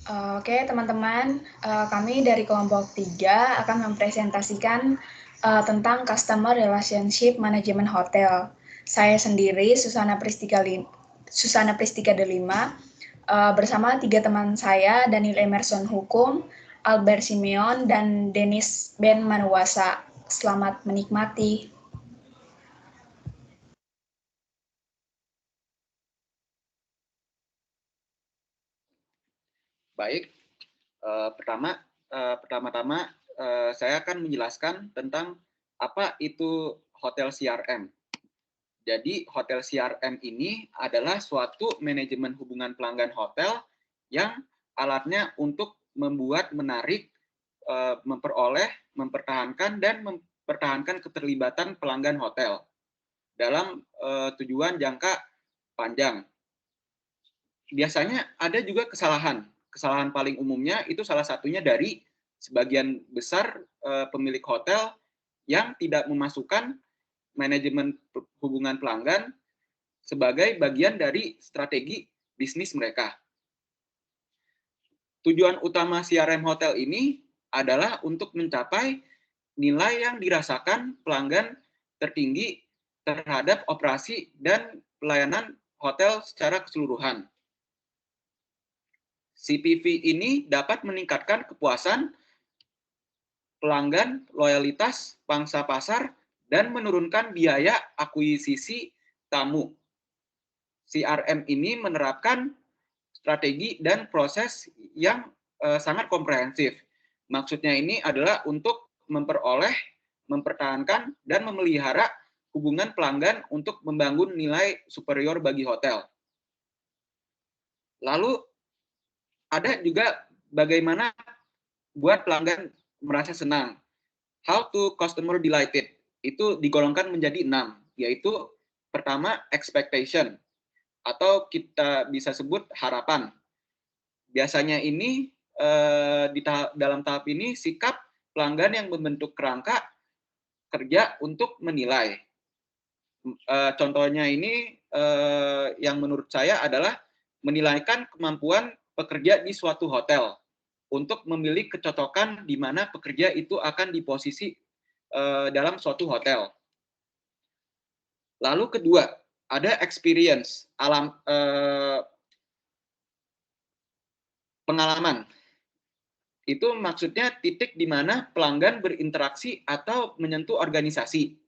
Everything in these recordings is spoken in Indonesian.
Oke, teman-teman, kami dari kelompok 3 akan mempresentasikan tentang Customer Relationship Management Hotel. Saya sendiri, Susana Pristika Delima, bersama 3 teman saya, Daniel Emerson Hukum, Albert Simeon, dan Dennis Ben Manuwasa. Selamat menikmati. Baik, pertama-tama saya akan menjelaskan tentang apa itu hotel CRM. Jadi hotel CRM ini adalah suatu manajemen hubungan pelanggan hotel yang alatnya untuk membuat, menarik, memperoleh, mempertahankan, dan mempertahankan keterlibatan pelanggan hotel dalam tujuan jangka panjang. Biasanya ada juga kesalahan. Kesalahan paling umumnya itu salah satunya dari sebagian besar pemilik hotel yang tidak memasukkan manajemen hubungan pelanggan sebagai bagian dari strategi bisnis mereka. Tujuan utama CRM hotel ini adalah untuk mencapai nilai yang dirasakan pelanggan tertinggi terhadap operasi dan pelayanan hotel secara keseluruhan. CPV ini dapat meningkatkan kepuasan pelanggan, loyalitas pangsa pasar, dan menurunkan biaya akuisisi tamu. CRM ini menerapkan strategi dan proses yang sangat komprehensif. Maksudnya ini adalah untuk memperoleh, mempertahankan, dan memelihara hubungan pelanggan untuk membangun nilai superior bagi hotel. Lalu ada juga bagaimana buat pelanggan merasa senang. How to customer delighted itu digolongkan menjadi 6, yaitu pertama expectation atau kita bisa sebut harapan. Biasanya ini dalam tahap ini sikap pelanggan yang membentuk kerangka kerja untuk menilai. Contohnya ini yang menurut saya adalah menilaikan kemampuan pekerja di suatu hotel untuk memilih kecocokan di mana pekerja itu akan diposisi dalam suatu hotel. Lalu kedua, ada experience, pengalaman. Itu maksudnya titik di mana pelanggan berinteraksi atau menyentuh organisasi.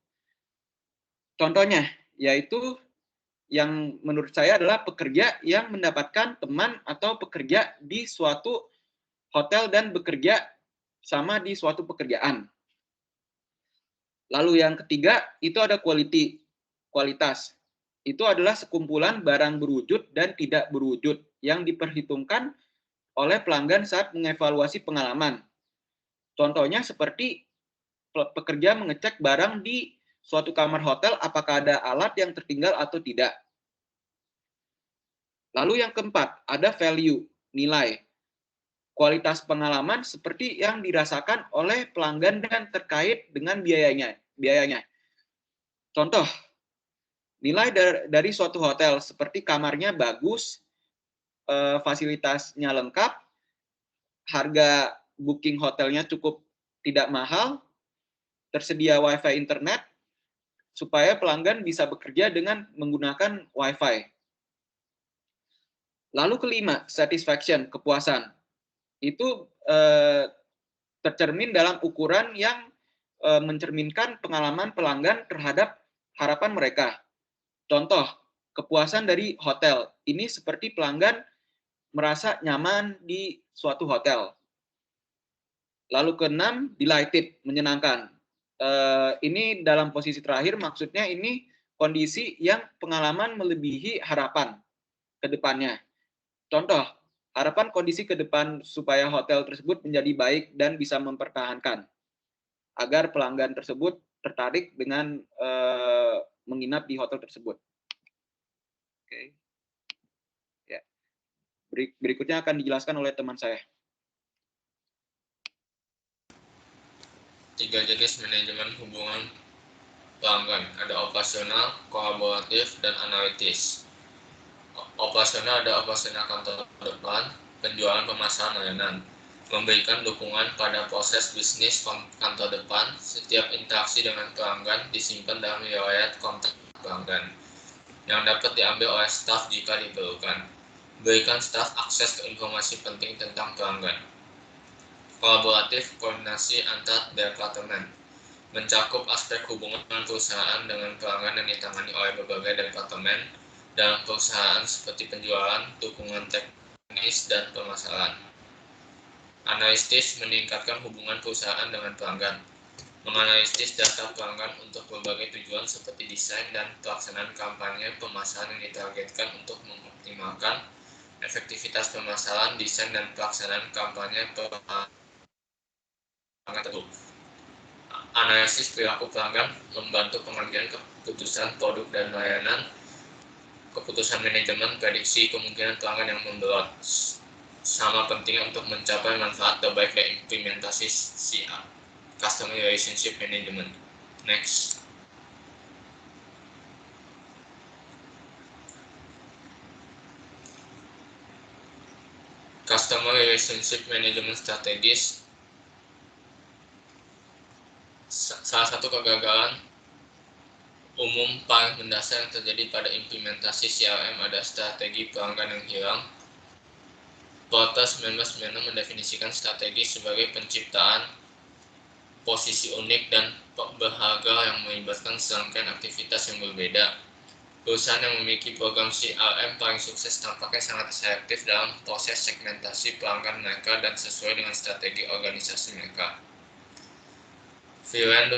Contohnya, yaitu yang menurut saya adalah pekerja yang mendapatkan teman atau pekerja di suatu hotel dan bekerja sama di suatu pekerjaan. Lalu yang ketiga, itu ada quality, kualitas. Itu adalah sekumpulan barang berwujud dan tidak berwujud yang diperhitungkan oleh pelanggan saat mengevaluasi pengalaman. Contohnya seperti pekerja mengecek barang di suatu kamar hotel apakah ada alat yang tertinggal atau tidak. Lalu yang keempat, ada value, nilai. Kualitas pengalaman seperti yang dirasakan oleh pelanggan dan terkait dengan biayanya. Contoh, nilai dari suatu hotel seperti kamarnya bagus, fasilitasnya lengkap, harga booking hotelnya cukup tidak mahal, tersedia wifi internet, supaya pelanggan bisa bekerja dengan menggunakan wifi. Lalu kelima, satisfaction, kepuasan. Itu tercermin dalam ukuran yang mencerminkan pengalaman pelanggan terhadap harapan mereka. Contoh, kepuasan dari hotel. Ini seperti pelanggan merasa nyaman di suatu hotel. Lalu keenam, delighted, menyenangkan. Ini dalam posisi terakhir, maksudnya ini kondisi yang pengalaman melebihi harapan ke depannya. Contoh, harapan kondisi ke depan supaya hotel tersebut menjadi baik dan bisa mempertahankan agar pelanggan tersebut tertarik dengan menginap di hotel tersebut. Oke. Ya. Berikutnya akan dijelaskan oleh teman saya. 3 jenis manajemen hubungan pelanggan. Ada operasional, kolaboratif, dan analitis. Operasional ada operasional kantor depan, penjualan pemasaran layanan, memberikan dukungan pada proses bisnis kantor depan. Setiap interaksi dengan pelanggan disimpan dalam riwayat kontak pelanggan yang dapat diambil oleh staf jika diperlukan. Berikan staf akses ke informasi penting tentang pelanggan. Kolaboratif koordinasi antar departemen mencakup aspek hubungan perusahaan dengan pelanggan yang ditangani oleh berbagai departemen dalam perusahaan seperti penjualan, dukungan teknis, dan pemasaran. Analisis meningkatkan hubungan perusahaan dengan pelanggan. Menganalisis data pelanggan untuk berbagai tujuan seperti desain dan pelaksanaan kampanye pemasaran yang ditargetkan untuk mengoptimalkan efektivitas pemasaran, desain, dan pelaksanaan kampanye pelanggan tersebut. Analisis perilaku pelanggan membantu pengambilan keputusan produk dan layanan, keputusan manajemen, prediksi kemungkinan pelanggan yang membelot. Sama pentingnya untuk mencapai manfaat terbaik dari implementasi CA, Customer Relationship Management. Next. Customer Relationship Management Strategies. Salah satu kegagalan umum paling mendasar yang terjadi pada implementasi CRM adalah strategi pelanggan yang hilang. Porter 1996 mendefinisikan strategi sebagai penciptaan posisi unik dan berharga yang melibatkan serangkaian aktivitas yang berbeda. Perusahaan yang memiliki program CRM paling sukses tampaknya sangat selektif dalam proses segmentasi pelanggan mereka dan sesuai dengan strategi organisasi mereka. Freeland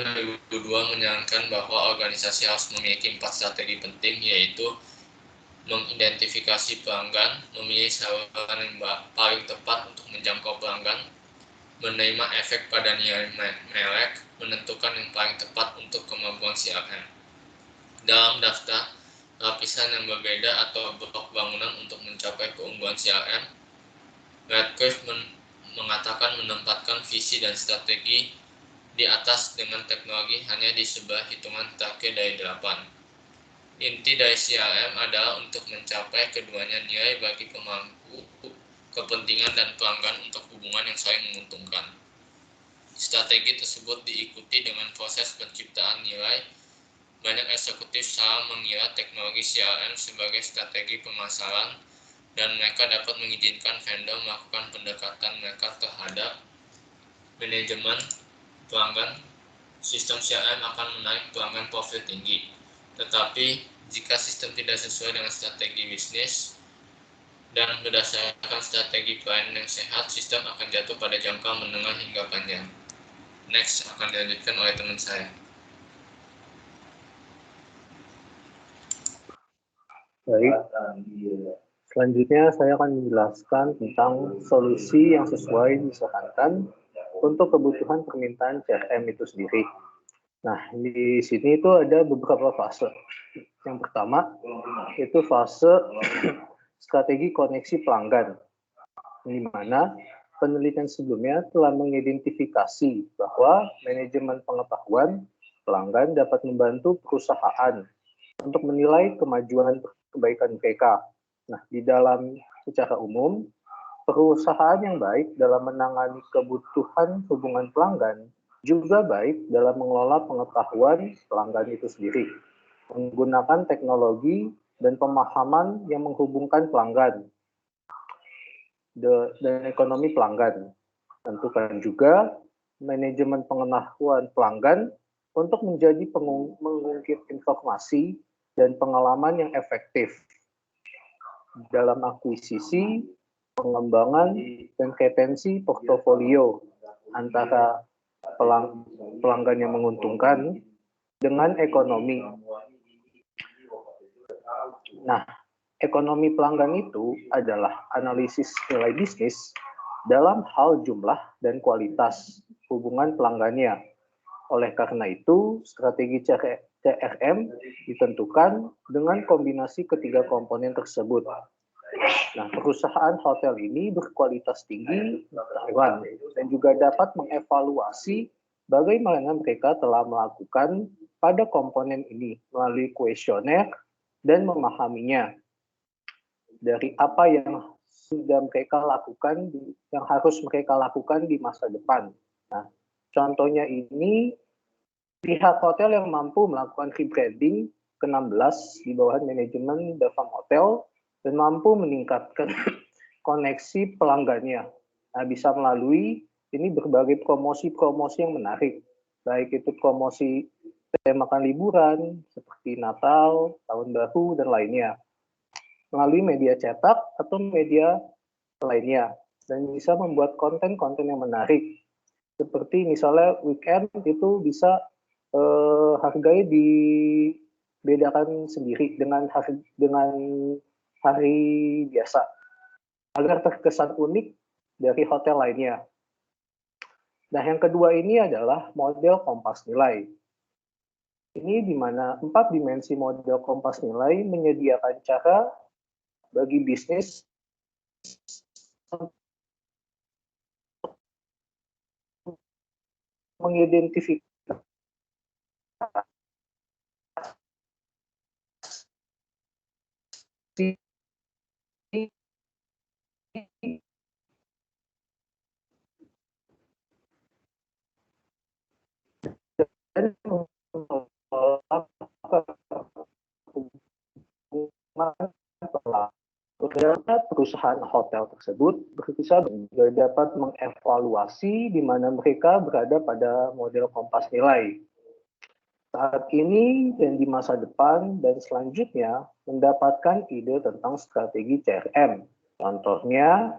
2002 menyarankan bahwa organisasi harus memiliki 4 strategi penting, yaitu mengidentifikasi pelanggan, memilih saluran yang paling tepat untuk menjangkau pelanggan, menerima efek pada nilai merek, menentukan yang paling tepat untuk kemampuan CRM. Dalam daftar lapisan yang berbeda atau blok bangunan untuk mencapai keunggulan CRM, Radcliffe mengatakan menempatkan visi dan strategi di atas dengan teknologi hanya di sebelah hitungan terakhir dari 8. Inti dari CRM adalah untuk mencapai keduanya, nilai bagi pemangku, kepentingan, dan pelanggan untuk hubungan yang saling menguntungkan. Strategi tersebut diikuti dengan proses penciptaan nilai. Banyak eksekutif salah mengira teknologi CRM sebagai strategi pemasaran, dan mereka dapat mengizinkan vendor melakukan pendekatan mereka terhadap manajemen pelanggan. Sistem CRM akan menarik pelanggan profil tinggi, tetapi jika sistem tidak sesuai dengan strategi bisnis dan berdasarkan strategi pelayanan yang sehat, sistem akan jatuh pada jangka menengah hingga panjang. Next akan dilanjutkan oleh teman saya. Baik, selanjutnya saya akan menjelaskan tentang solusi yang sesuai disarankan untuk kebutuhan permintaan CRM itu sendiri. Nah, di sini itu ada beberapa fase. Yang pertama, itu fase strategi koneksi pelanggan, di mana penelitian sebelumnya telah mengidentifikasi bahwa manajemen pengetahuan pelanggan dapat membantu perusahaan untuk menilai kemajuan kebaikan mereka. Nah, di dalam secara umum, perusahaan yang baik dalam menangani kebutuhan hubungan pelanggan juga baik dalam mengelola pengetahuan pelanggan itu sendiri, menggunakan teknologi dan pemahaman yang menghubungkan pelanggan dan ekonomi pelanggan. Tentukan juga manajemen pengetahuan pelanggan untuk menjadi mengungkit informasi dan pengalaman yang efektif dalam akuisisi, pengembangan, dan retensi portofolio antara pelanggan yang menguntungkan dengan ekonomi. Nah, ekonomi pelanggan itu adalah analisis nilai bisnis dalam hal jumlah dan kualitas hubungan pelanggannya. Oleh karena itu, strategi CRM ditentukan dengan kombinasi ketiga komponen tersebut. Nah, perusahaan hotel ini berkualitas tinggi Taiwan dan juga dapat mengevaluasi bagaimana mereka telah melakukan pada komponen ini melalui kuesioner dan memahaminya. Dari apa yang sudah mereka lakukan yang harus mereka lakukan di masa depan. Nah, contohnya ini pihak hotel yang mampu melakukan rebranding ke-16 di bawah manajemen The Farm Hotel dan mampu meningkatkan koneksi pelanggannya. Nah, bisa melalui ini berbagai promosi-promosi yang menarik, baik itu promosi temakan liburan seperti Natal, Tahun Baru, dan lainnya, melalui media cetak atau media lainnya, dan bisa membuat konten-konten yang menarik. Seperti misalnya weekend itu bisa harganya dibedakan sendiri dengan hari biasa, agar terkesan unik dari hotel lainnya. Nah, yang kedua ini adalah model kompas nilai. Ini di mana 4 dimensi model kompas nilai menyediakan cara bagi bisnis mengidentifikasi dan perusahaan hotel tersebut bisa dapat mengevaluasi di mana mereka berada pada model kompas nilai. Saat ini dan di masa depan dan selanjutnya mendapatkan ide tentang strategi CRM. Contohnya,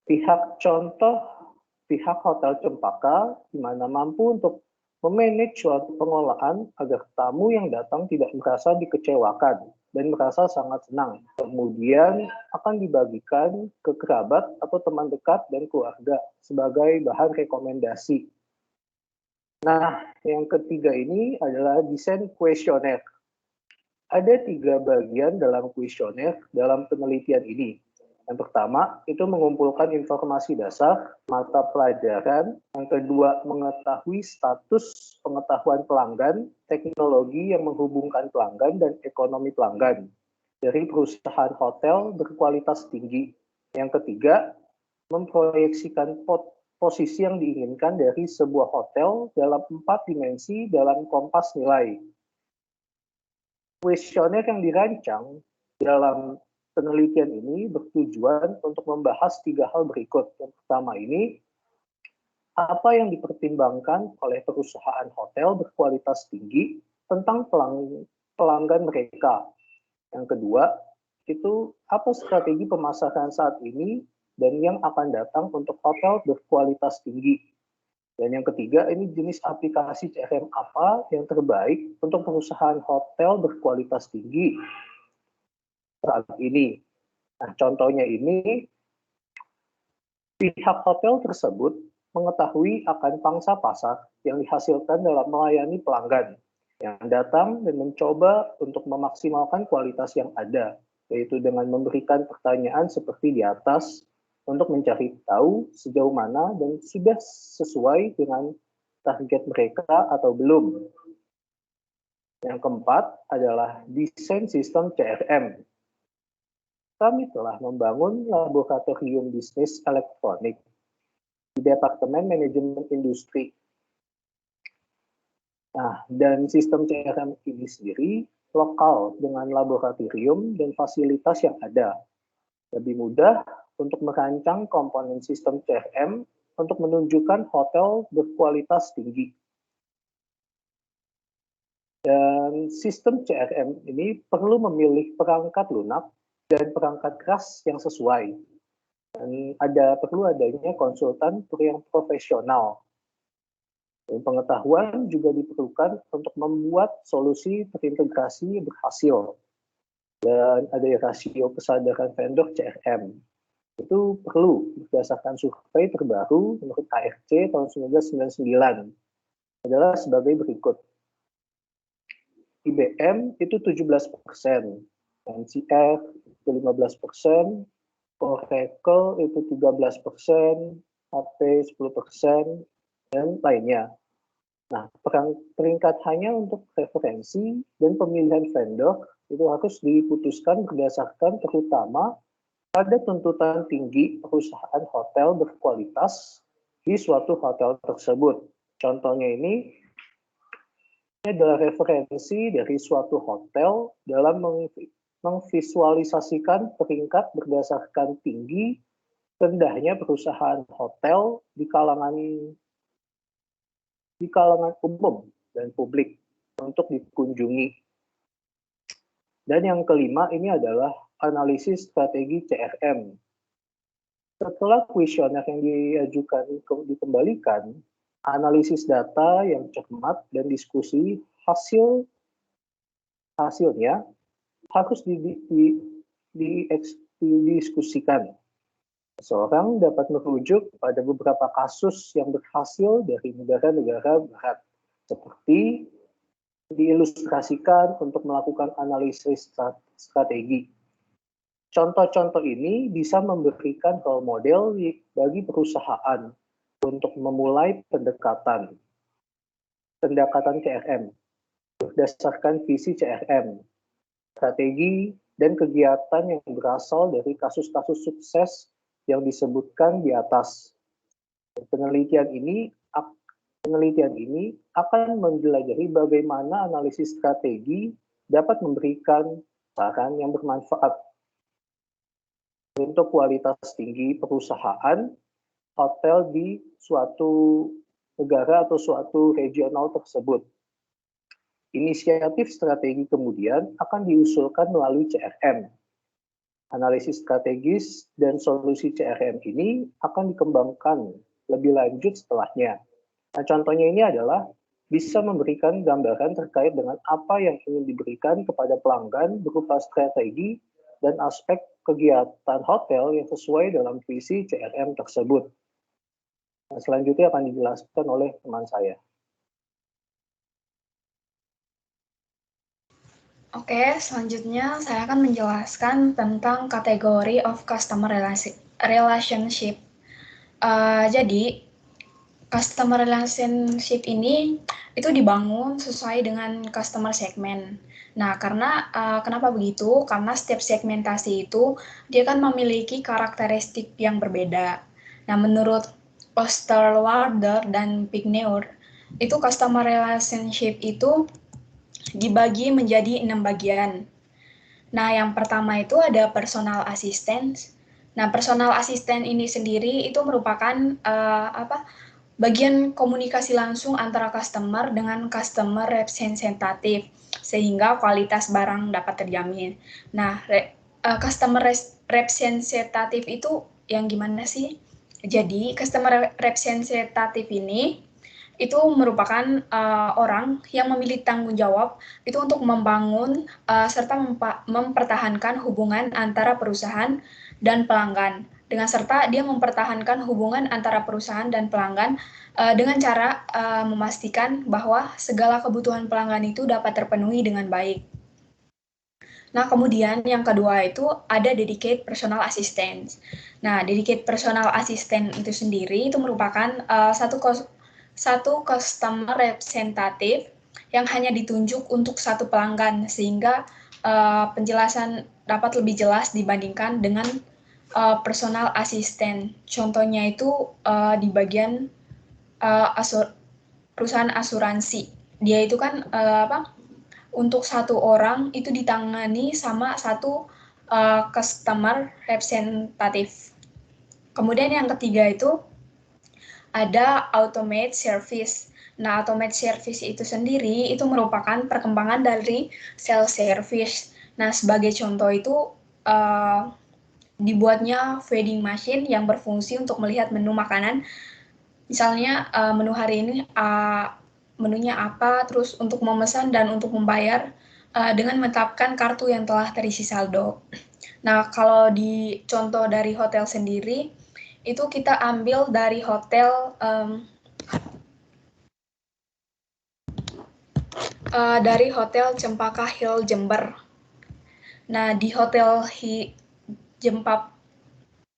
pihak Hotel Cempaka di mana mampu untuk memanage suatu pengolahan agar tamu yang datang tidak merasa dikecewakan dan merasa sangat senang. Kemudian akan dibagikan ke kerabat atau teman dekat dan keluarga sebagai bahan rekomendasi. Nah, yang ketiga ini adalah desain kuesioner. Ada 3 bagian dalam kuesioner dalam penelitian ini. Yang pertama, itu mengumpulkan informasi dasar, mata pelajaran. Yang kedua, mengetahui status pengetahuan pelanggan, teknologi yang menghubungkan pelanggan, dan ekonomi pelanggan dari perusahaan hotel berkualitas tinggi. Yang ketiga, memproyeksikan posisi yang diinginkan dari sebuah hotel dalam 4 dimensi dalam kompas nilai. Kuesioner yang dirancang dalam penelitian ini bertujuan untuk membahas 3 hal berikut. Yang pertama ini, apa yang dipertimbangkan oleh perusahaan hotel berkualitas tinggi tentang pelanggan mereka. Yang kedua, itu apa strategi pemasaran saat ini dan yang akan datang untuk hotel berkualitas tinggi. Dan yang ketiga, ini jenis aplikasi CRM apa yang terbaik untuk perusahaan hotel berkualitas tinggi saat ini. Nah, contohnya ini, pihak hotel tersebut mengetahui akan pangsa pasar yang dihasilkan dalam melayani pelanggan yang datang dan mencoba untuk memaksimalkan kualitas yang ada, yaitu dengan memberikan pertanyaan seperti di atas untuk mencari tahu sejauh mana dan sudah sesuai dengan target mereka atau belum. Yang keempat adalah desain sistem CRM. Kami telah membangun laboratorium bisnis elektronik di Departemen Manajemen Industri. Nah, dan sistem CRM ini sendiri lokal dengan laboratorium dan fasilitas yang ada. Lebih mudah untuk merancang komponen sistem CRM untuk menunjukkan hotel berkualitas tinggi. Dan sistem CRM ini perlu memilih perangkat lunak dan perangkat keras yang sesuai. Dan perlu adanya konsultan yang profesional. Dan pengetahuan juga diperlukan untuk membuat solusi terintegrasi berhasil. Dan ada rasio kesadaran vendor CRM. Itu perlu berdasarkan survei terbaru menurut ARC tahun 1999. Adalah sebagai berikut. IBM itu 17%, NCR itu 15%, Oracle itu 13%, HP 10%, dan lainnya. Nah, peringkat hanya untuk referensi dan pemilihan vendor itu harus diputuskan berdasarkan terutama ada tuntutan tinggi perusahaan hotel berkualitas di suatu hotel tersebut. Contohnya ini adalah referensi dari suatu hotel dalam memvisualisasikan peringkat berdasarkan tinggi rendahnya perusahaan hotel di kalangan umum dan publik untuk dikunjungi. Dan yang kelima ini adalah analisis strategi CRM. Setelah kuesioner yang diajukan dikembalikan, analisis data yang cermat dan diskusi hasilnya harus didiskusikan. Seseorang dapat merujuk pada beberapa kasus yang berhasil dari negara-negara barat, seperti diilustrasikan untuk melakukan analisis strategi. Contoh-contoh ini bisa memberikan role model bagi perusahaan untuk memulai pendekatan CRM berdasarkan visi CRM, strategi, dan kegiatan yang berasal dari kasus-kasus sukses yang disebutkan di atas. Penelitian ini akan menjelajahi bagaimana analisis strategi dapat memberikan saran yang bermanfaat untuk kualitas tinggi perusahaan hotel di suatu negara atau suatu regional tersebut. Inisiatif strategi kemudian akan diusulkan melalui CRM. Analisis strategis dan solusi CRM ini akan dikembangkan lebih lanjut setelahnya. Nah, contohnya ini adalah bisa memberikan gambaran terkait dengan apa yang ingin diberikan kepada pelanggan berupa strategi dan aspek kegiatan hotel yang sesuai dalam visi CRM tersebut. Nah, selanjutnya akan dijelaskan oleh teman saya. Oke, selanjutnya saya akan menjelaskan tentang kategori of customer relationship. Jadi, customer relationship ini itu dibangun sesuai dengan customer segment. Nah, karena kenapa begitu? Karena setiap segmentasi itu dia kan memiliki karakteristik yang berbeda. Nah, menurut Osterwalder dan Pigneur, itu customer relationship itu dibagi menjadi 6 bagian. Nah, yang pertama itu ada personal assistant. Nah, personal assistant ini sendiri itu merupakan bagian komunikasi langsung antara customer dengan customer representative, sehingga kualitas barang dapat terjamin. Nah, customer representative itu yang gimana sih? Jadi, customer representative ini itu merupakan orang yang memiliki tanggung jawab itu untuk membangun serta mempertahankan hubungan antara perusahaan dan pelanggan. Dengan serta dia mempertahankan hubungan antara perusahaan dan pelanggan dengan cara memastikan bahwa segala kebutuhan pelanggan itu dapat terpenuhi dengan baik. Nah, kemudian yang kedua itu ada dedicated personal assistant. Nah, dedicated personal assistant itu sendiri itu merupakan satu customer representative yang hanya ditunjuk untuk satu pelanggan, sehingga penjelasan dapat lebih jelas dibandingkan dengan personal assistant. Contohnya itu di bagian perusahaan asuransi. Dia itu kan untuk satu orang itu ditangani sama satu customer representative. Kemudian yang ketiga itu ada automate service. Nah, automate service itu sendiri itu merupakan perkembangan dari self service. Nah, sebagai contoh itu dibuatnya vending machine yang berfungsi untuk melihat menu makanan. Misalnya menu hari ini menunya apa, terus untuk memesan dan untuk membayar dengan menetapkan kartu yang telah terisi saldo. Nah, kalau di contoh dari hotel sendiri, itu kita ambil dari hotel Cempaka Hill Jember. Nah, di hotel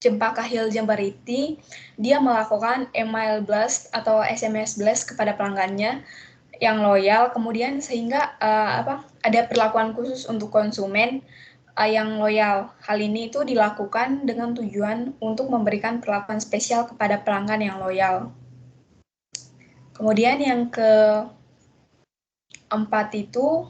Cempaka Hill Jember itu dia melakukan email blast atau SMS blast kepada pelanggannya yang loyal, kemudian sehingga ada perlakuan khusus untuk konsumen yang loyal. Hal ini itu dilakukan dengan tujuan untuk memberikan perlakuan spesial kepada pelanggan yang loyal. Kemudian yang keempat itu,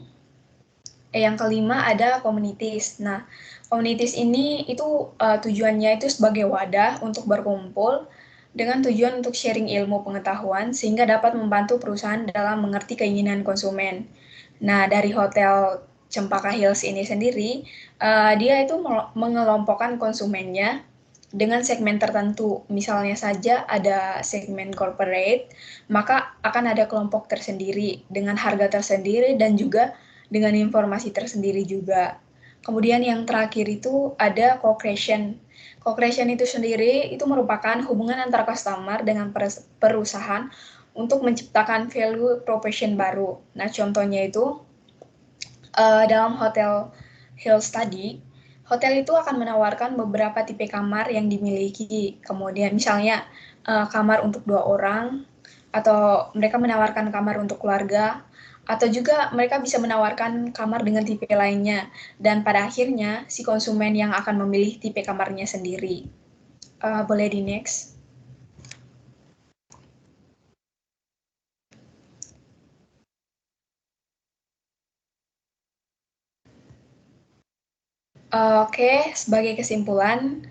yang kelima ada communities. Nah, communities ini itu tujuannya itu sebagai wadah untuk berkumpul dengan tujuan untuk sharing ilmu pengetahuan sehingga dapat membantu perusahaan dalam mengerti keinginan konsumen. Nah, dari Hotel Cempaka Hills ini sendiri, dia itu mengelompokkan konsumennya dengan segmen tertentu. Misalnya saja ada segmen corporate, maka akan ada kelompok tersendiri dengan harga tersendiri dan juga dengan informasi tersendiri juga. Kemudian yang terakhir itu ada co-creation. Co-creation itu sendiri itu merupakan hubungan antara customer dengan perusahaan untuk menciptakan value proposition baru. Nah, contohnya itu dalam Hotel Hills tadi, hotel itu akan menawarkan beberapa tipe kamar yang dimiliki. Kemudian misalnya kamar untuk 2 orang, atau mereka menawarkan kamar untuk keluarga, atau juga mereka bisa menawarkan kamar dengan tipe lainnya. Dan pada akhirnya, si konsumen yang akan memilih tipe kamarnya sendiri. Boleh di next. Oke, sebagai kesimpulan,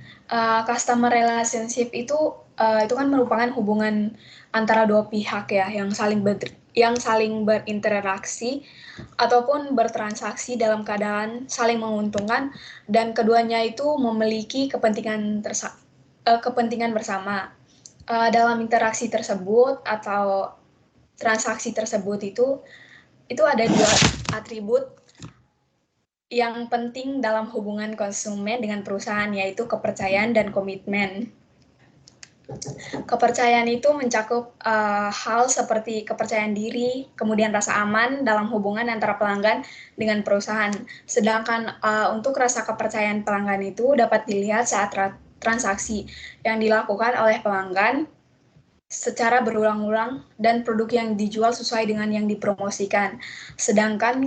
customer relationship itu kan merupakan hubungan antara dua pihak ya, yang saling berinteraksi ataupun bertransaksi dalam keadaan saling menguntungkan dan keduanya itu memiliki kepentingan bersama. Dalam interaksi tersebut atau transaksi tersebut itu ada 2 atribut yang penting dalam hubungan konsumen dengan perusahaan, yaitu kepercayaan dan komitmen. Kepercayaan itu mencakup hal seperti kepercayaan diri, kemudian rasa aman dalam hubungan antara pelanggan dengan perusahaan. Sedangkan untuk rasa kepercayaan pelanggan itu dapat dilihat saat transaksi yang dilakukan oleh pelanggan secara berulang-ulang dan produk yang dijual sesuai dengan yang dipromosikan. Sedangkan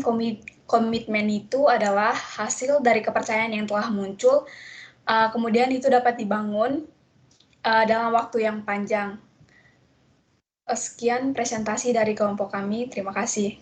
komitmen itu adalah hasil dari kepercayaan yang telah muncul, kemudian itu dapat dibangun dalam waktu yang panjang. Sekian presentasi dari kelompok kami. Terima kasih.